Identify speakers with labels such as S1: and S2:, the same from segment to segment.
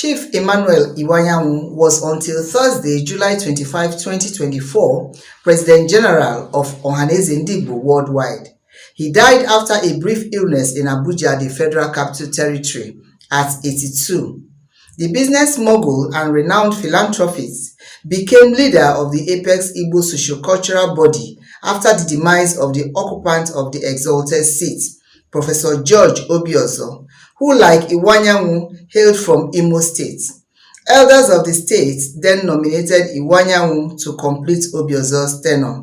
S1: Chief Emmanuel Iwuanyanwu was until Thursday, July 25, 2024, President General of Ohanaeze Ndigbo worldwide. He died after a brief illness in Abuja, the Federal Capital Territory, at 82. The business mogul and renowned philanthropist became leader of the Apex Igbo socio-cultural body after the demise of the occupant of the exalted seat, Professor George Obiozor, who, like Iwuanyanwu, hailed from Imo State. Elders of the state then nominated Iwuanyanwu to complete Obiozor's tenure.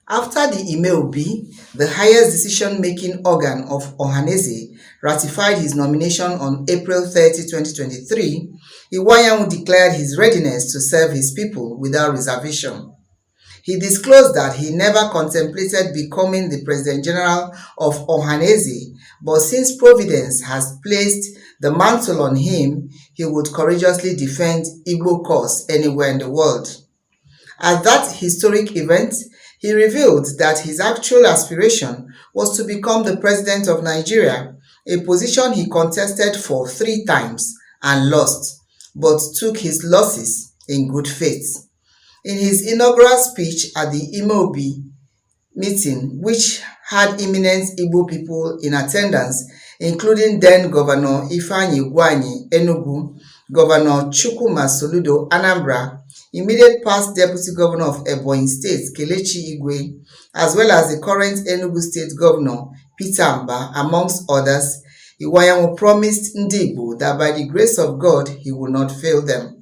S1: After the Imeobi, the highest decision-making organ of Ohanaeze, ratified his nomination on April 30, 2023, Iwuanyanwu declared his readiness to serve his people without reservation. He disclosed that he never contemplated becoming the President General of Ohanaeze, but since Providence has placed the mantle on him, he would courageously defend Igbo cause anywhere in the world. At that historic event, he revealed that his actual aspiration was to become the President of Nigeria, a position he contested for 3 times and lost, but took his losses in good faith. In his inaugural speech at the Imeobi meeting, which had eminent Igbo people in attendance, including then Governor Ifeanyi Ugwuanyi Enugu, Governor Chukwuma Soludo Anambra, immediate past Deputy Governor of Ebonyi State Kelechi Igwe, as well as the current Enugu State Governor Peter Mba, amongst others, Iwuanyanwu promised Ndigbo that by the grace of God he would not fail them.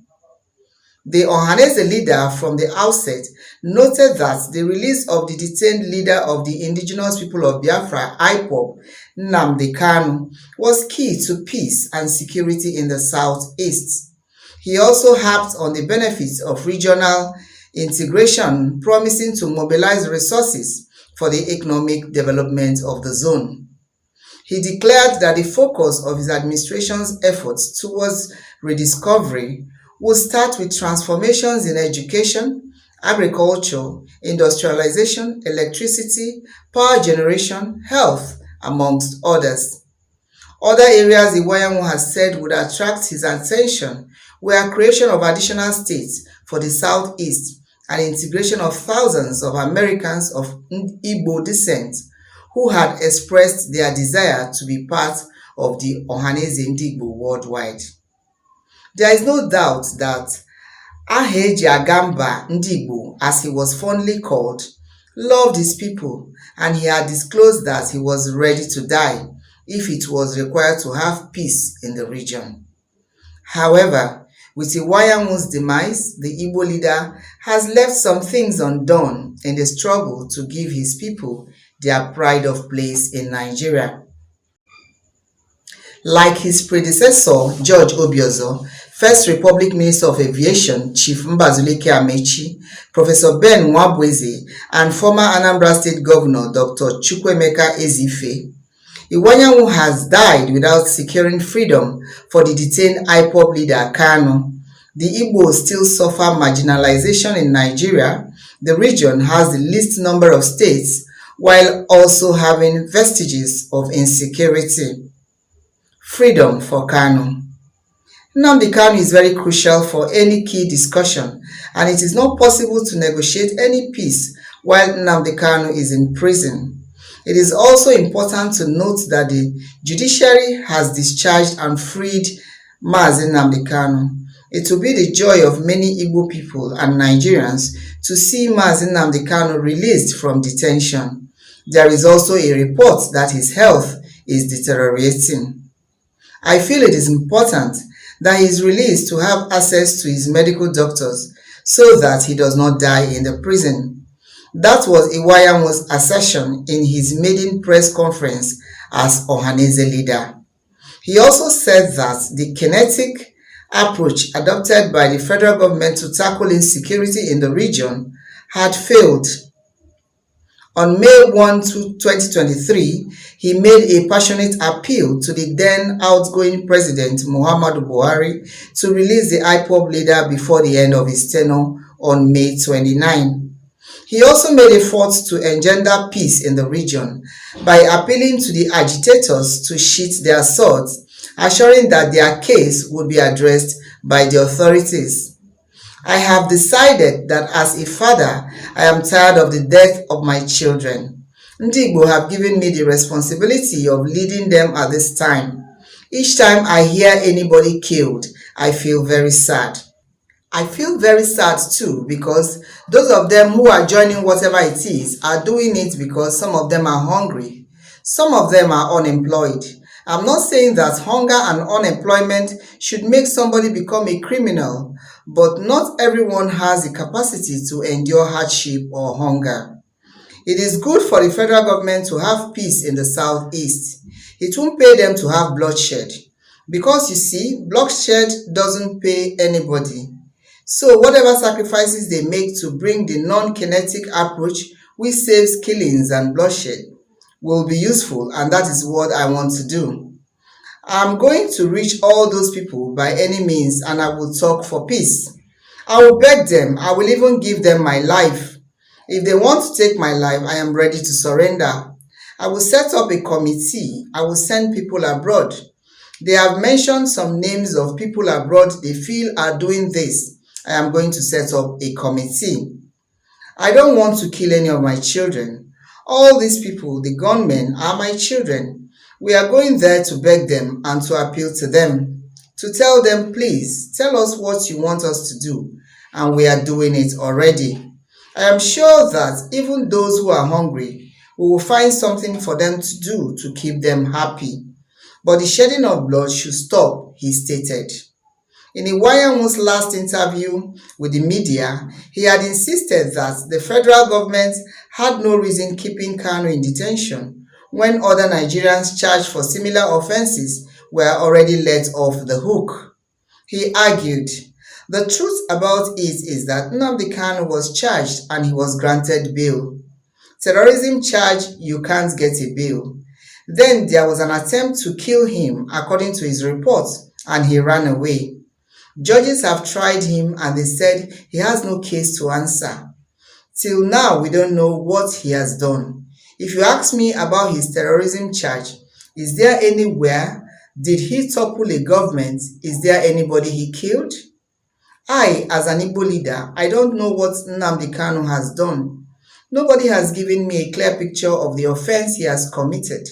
S1: The Ohanaeze leader from the outset noted that the release of the detained leader of the indigenous people of Biafra, IPOB, Nnamdi Kanu, was key to peace and security in the southeast. He also harped on the benefits of regional integration, promising to mobilize resources for the economic development of the zone. He declared that the focus of his administration's efforts towards rediscovery will start with transformations in education, agriculture, industrialization, electricity, power generation, health, amongst others. Other areas Iwuanyanwu has said would attract his attention were creation of additional states for the southeast and integration of thousands of Americans of Igbo descent who had expressed their desire to be part of the Ohanaeze Ndigbo worldwide. There is no doubt that Aheji Agamba Ndigbo, as he was fondly called, loved his people, and he had disclosed that he was ready to die if it was required to have peace in the region. However, with Iwuanyanwu's demise, the Igbo leader has left some things undone in the struggle to give his people their pride of place in Nigeria. Like his predecessor, George Obiozor, First Republic Minister of Aviation, Chief Mbazulike Amechi, Professor Ben Nwabweze, and former Anambra State Governor, Dr. Chukwuemeka Ezife, Iwuanyanwu has died without securing freedom for the detained IPOB leader Kanu. The Igbos still suffer marginalization in Nigeria. The region has the least number of states, while also having vestiges of insecurity. Freedom for Kanu. Nnamdi Kanu is very crucial for any key discussion, and it is not possible to negotiate any peace while Nnamdi Kanu is in prison. It is also important to note that the judiciary has discharged and freed Mazi Nnamdi Kanu. It will be the joy of many Igbo people and Nigerians to see Mazi Nnamdi Kanu released from detention. There is also a report that his health is deteriorating. I feel it is important that he is released to have access to his medical doctors so that he does not die in the prison. That was Iwuanyanwu's assertion in his maiden press conference as Ohanaeze leader. He also said that the kinetic approach adopted by the federal government to tackle insecurity in the region had failed. On May 1, 2023, he made a passionate appeal to the then outgoing President Muhammadu Buhari to release the IPOB leader before the end of his tenure on May 29. He also made efforts to engender peace in the region by appealing to the agitators to sheath their swords assuring that their case would be addressed by the authorities. I have decided that as a father, I am tired of the death of my children. Ndigbo have given me the responsibility of leading them at this time. Each time I hear anybody killed, I feel very sad. I feel very sad too because those of them who are joining whatever it is are doing it because some of them are hungry. Some of them are unemployed. I'm not saying that hunger and unemployment should make somebody become a criminal, but not everyone has the capacity to endure hardship or hunger. It is good for the federal government to have peace in the southeast. It won't pay them to have bloodshed because you see, bloodshed doesn't pay anybody. So whatever sacrifices they make to bring the non-kinetic approach which saves killings and bloodshed will be useful, and that is what I want to do. I'm going to reach all those people by any means, and I will talk for peace. I will beg them, I will even give them my life. If they want to take my life, I am ready to surrender. I will set up a committee. I will send people abroad. They have mentioned some names of people abroad they feel are doing this. I am going to set up a committee. I don't want to kill any of my children. All these people, the gunmen, are my children. We are going there to beg them and to appeal to them, to tell them, please, tell us what you want us to do, and we are doing it already. I am sure that even those who are hungry, we will find something for them to do to keep them happy. But the shedding of blood should stop, he stated. In Iwuanyanwu's last interview with the media, he had insisted that the federal government had no reason keeping Kanu in detention when other Nigerians charged for similar offenses were already let off the hook. He argued, the truth about it is that Nnamdi Kanu was charged and he was granted bail. Terrorism charge, you can't get a bail. Then there was an attempt to kill him according to his report, and he ran away. Judges have tried him and they said he has no case to answer. Till now, we don't know what he has done. If you ask me about his terrorism charge, is there anywhere? Did he topple a government? Is there anybody he killed? I, as an Igbo leader, I don't know what Nnamdi Kanu has done. Nobody has given me a clear picture of the offense he has committed.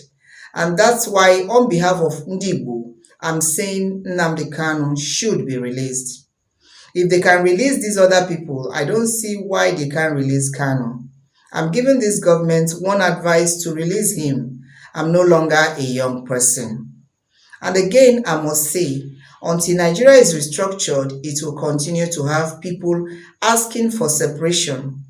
S1: And that's why, on behalf of Ndigbo, I'm saying Nnamdi Kanu should be released. If they can release these other people, I don't see why they can't release Kanu. I'm giving this government one advice to release him. I'm no longer a young person. And again, I must say, until Nigeria is restructured, it will continue to have people asking for separation.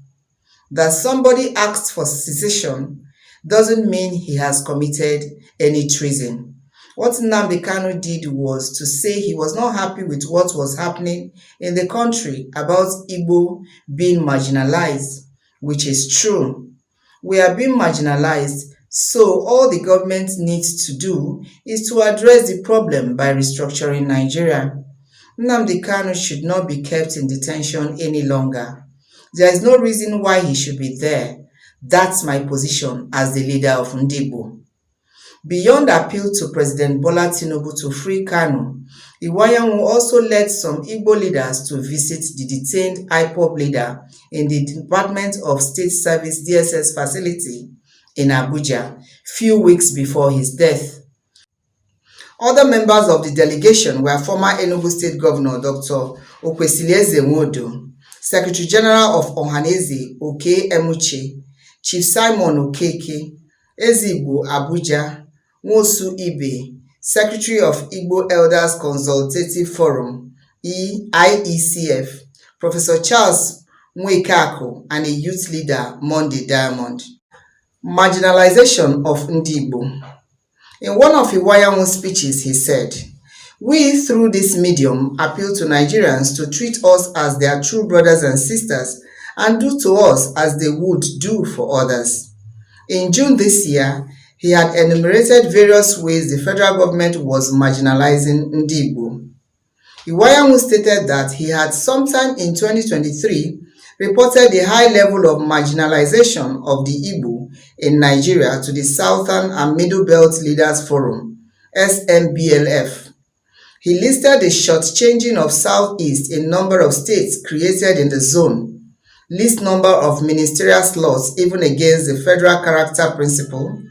S1: That somebody asks for secession doesn't mean he has committed any treason. What Nnamdi Kanu did was to say he was not happy with what was happening in the country about Igbo being marginalized, which is true. We are being marginalized, so all the government needs to do is to address the problem by restructuring Nigeria. Nnamdi Kanu should not be kept in detention any longer. There is no reason why he should be there. That's my position as the leader of Ndigbo. Beyond appeal to President Bola Tinubu to free Kanu, Iwuanyanwu also led some Igbo leaders to visit the detained IPOB leader in the Department of State Service DSS facility in Abuja few weeks before his death. Other members of the delegation were former Enugu State Governor Dr. Ohanaeze Ndigbo, Secretary General of Ohanaeze Oke Emuche, Chief Simon Okeke, Ezigbo Abuja, Nwosu Ibe, Secretary of Igbo Elders Consultative Forum, IECF, Professor Charles Nwekako, and a youth leader, Monday Diamond. Marginalization of Ndigbo. In one of Iwuanyanwu's speeches, he said, "We, through this medium, appeal to Nigerians to treat us as their true brothers and sisters and do to us as they would do for others." In June this year, he had enumerated various ways the federal government was marginalizing Ndigbo. Iwuanyanwu stated that he had sometime in 2023 reported a high level of marginalization of the Igbo in Nigeria to the Southern and Middle Belt Leaders Forum, SMBLF. He listed the shortchanging of Southeast in number of states created in the zone, least number of ministerial slots even against the federal character principle,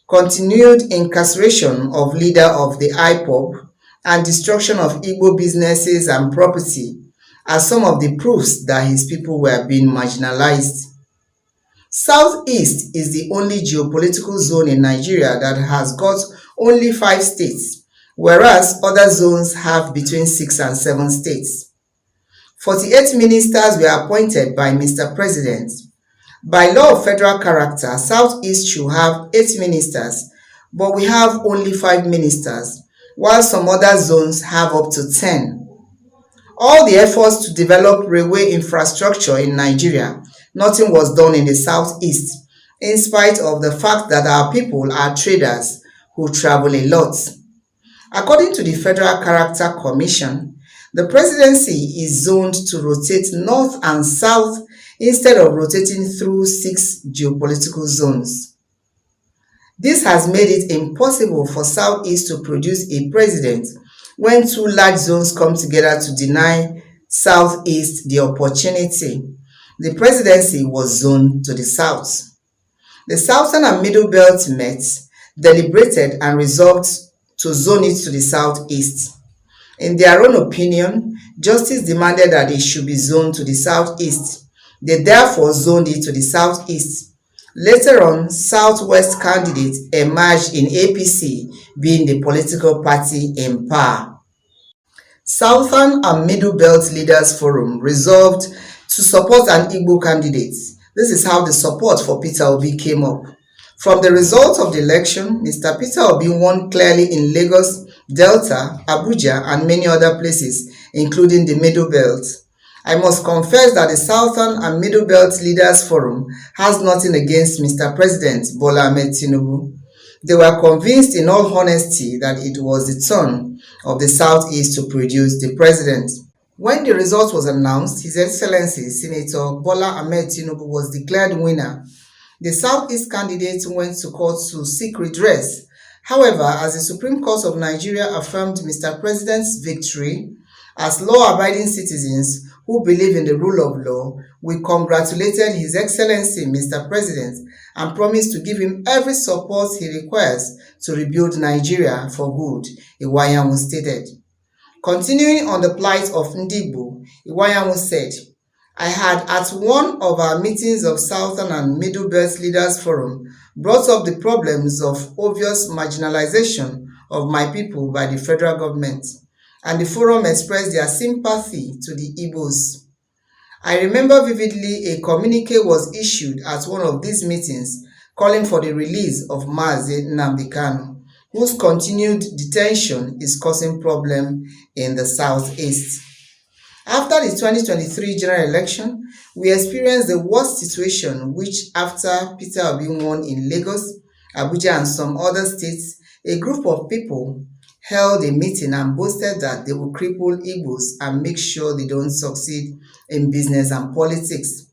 S1: continued incarceration of leader of the IPOB, and destruction of Igbo businesses and property as some of the proofs that his people were being marginalized. Southeast is the only geopolitical zone in Nigeria that has got only 5 states, whereas other zones have between 6 and 7 states. 48 ministers were appointed by Mr. President. By law of federal character, Southeast should have 8 ministers, but we have only 5 ministers, while some other zones have up to 10. All the efforts to develop railway infrastructure in Nigeria, nothing was done in the Southeast, in spite of the fact that our people are traders who travel a lot. According to the Federal Character Commission, the presidency is zoned to rotate north and south instead of rotating through 6 geopolitical zones. This has made it impossible for Southeast to produce a president when 2 large zones come together to deny Southeast the opportunity. The presidency was zoned to the south. The Southern and Middle Belt met, deliberated, and resolved to zone it to the Southeast. In their own opinion, justice demanded that it should be zoned to the Southeast. They therefore zoned it to the Southeast. Later on, Southwest candidate emerged in APC, being the political party in power. Southern and Middle Belt Leaders Forum resolved to support an Igbo candidate. This is how the support for Peter Obi came up. From the result of the election, Mr. Peter Obi won clearly in Lagos, Delta, Abuja, and many other places, including the Middle Belt. I must confess that the Southern and Middle Belt Leaders Forum has nothing against Mr. President Bola Ahmed Tinubu. They were convinced in all honesty that it was the turn of the Southeast to produce the president. When the result was announced, His Excellency Senator Bola Ahmed Tinubu was declared winner. The Southeast candidate went to court to seek redress. However, as the Supreme Court of Nigeria affirmed Mr. President's victory, as law-abiding citizens who believe in the rule of law, we congratulated His Excellency Mr. President and promised to give him every support he requires to rebuild Nigeria for good, Iwuanyanwu stated. Continuing on the plight of Ndigbo, Iwuanyanwu said, I had at one of our meetings of Southern and Middle Belt Leaders Forum brought up the problems of obvious marginalization of my people by the federal government, and the forum expressed their sympathy to the Igbos. I remember vividly a communique was issued at one of these meetings calling for the release of Mazi Nnamdi Kanu, whose continued detention is causing problems in the Southeast. After the 2023 general election, we experienced the worst situation which after Peter Obi won in Lagos, Abuja and some other states, a group of people held a meeting and boasted that they will cripple Igbos and make sure they don't succeed in business and politics.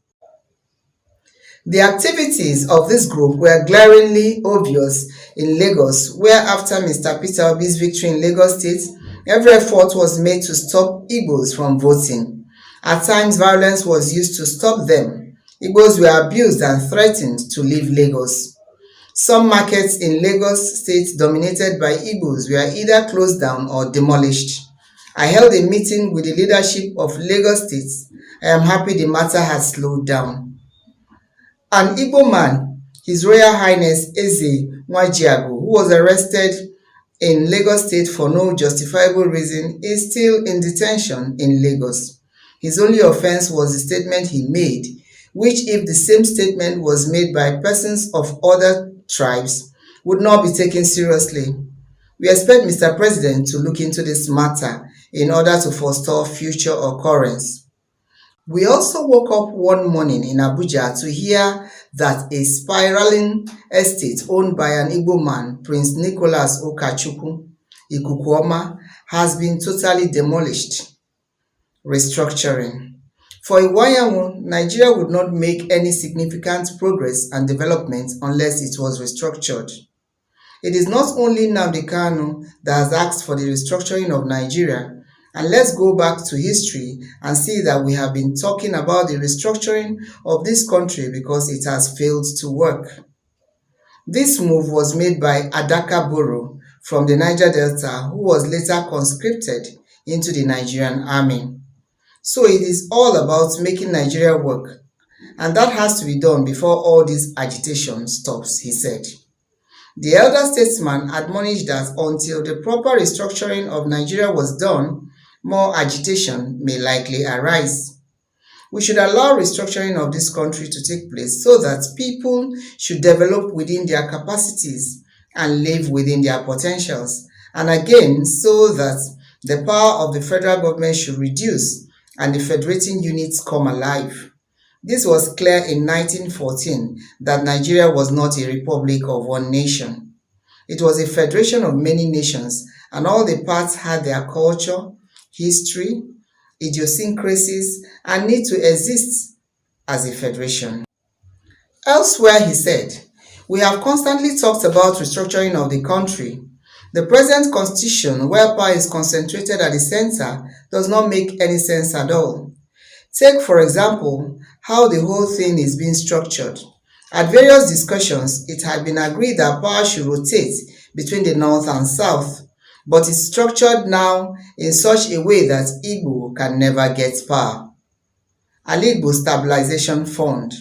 S1: The activities of this group were glaringly obvious in Lagos, where after Mr. Peter Obi's victory in Lagos State, every effort was made to stop Igbos from voting. At times, violence was used to stop them. Igbos were abused and threatened to leave Lagos. Some markets in Lagos State dominated by Igbos were either closed down or demolished. I held a meeting with the leadership of Lagos State. I am happy the matter has slowed down. An Igbo man, His Royal Highness Eze Nwajiago, who was arrested in Lagos State for no justifiable reason, is still in detention in Lagos. His only offense was the statement he made, which if the same statement was made by persons of other tribes, would not be taken seriously. We expect Mr. President to look into this matter in order to forestall future occurrence. We also woke up one morning in Abuja to hear that a spiraling estate owned by an Igbo man, Prince Nicholas Okachukwu Ikukuoma, has been totally demolished. Restructuring. For Iwuanyanwu, Nigeria would not make any significant progress and development unless it was restructured. It is not only Nnamdi Kanu that has asked for the restructuring of Nigeria, and let's go back to history and see that we have been talking about the restructuring of this country because it has failed to work. This move was made by Adaka Boro from the Niger Delta, who was later conscripted into the Nigerian army. So it is all about making Nigeria work, and that has to be done before all this agitation stops, he said. The elder statesman admonished that until the proper restructuring of Nigeria was done, more agitation may likely arise. We should allow restructuring of this country to take place so that people should develop within their capacities and live within their potentials, and again so that the power of the federal government should reduce and the federating units come alive. This was clear in 1914 that Nigeria was not a republic of one nation. It was a federation of many nations, and all the parts had their culture, history, idiosyncrasies, and need to exist as a federation. Elsewhere, he said, "We have constantly talked about restructuring of the country. The present constitution, where power is concentrated at the center, does not make any sense at all. Take, for example, how the whole thing is being structured. At various discussions, it had been agreed that power should rotate between the north and south, but it's structured now in such a way that Igbo can never get power." Igbo Stabilization Fund.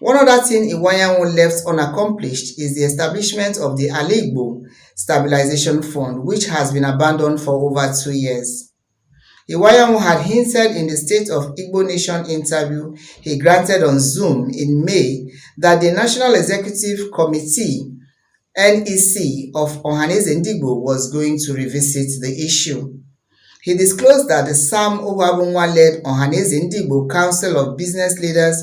S1: One other thing Iwuanyanwu left unaccomplished is the establishment of the Igbo Stabilization Fund, which has been abandoned for over 2 years. Iwuanyanwu had hinted in the State of Igbo Nation interview he granted on Zoom in May that the National Executive Committee (NEC) of Ohanaeze Ndigbo was going to revisit the issue. He disclosed that the Sam Ohuabunwa-led Ohanaeze Ndigbo Council of Business Leaders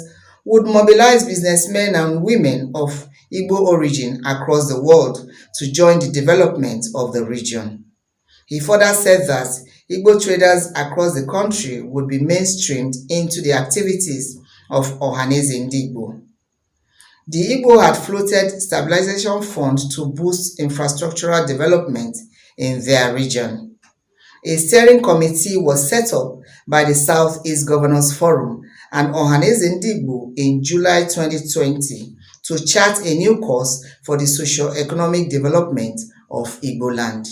S1: would mobilize businessmen and women of Igbo origin across the world to join the development of the region. He further said that Igbo traders across the country would be mainstreamed into the activities of Ohanaeze Ndigbo. The Igbo had floated stabilization fund to boost infrastructural development in their region. A steering committee was set up by the Southeast Governors Forum and Ohanaeze Ndigbo in July 2020 to chart a new course for the socio-economic development of Igbo land.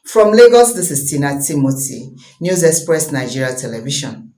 S1: From Lagos, this is Tina Timothy, News Express Nigeria Television.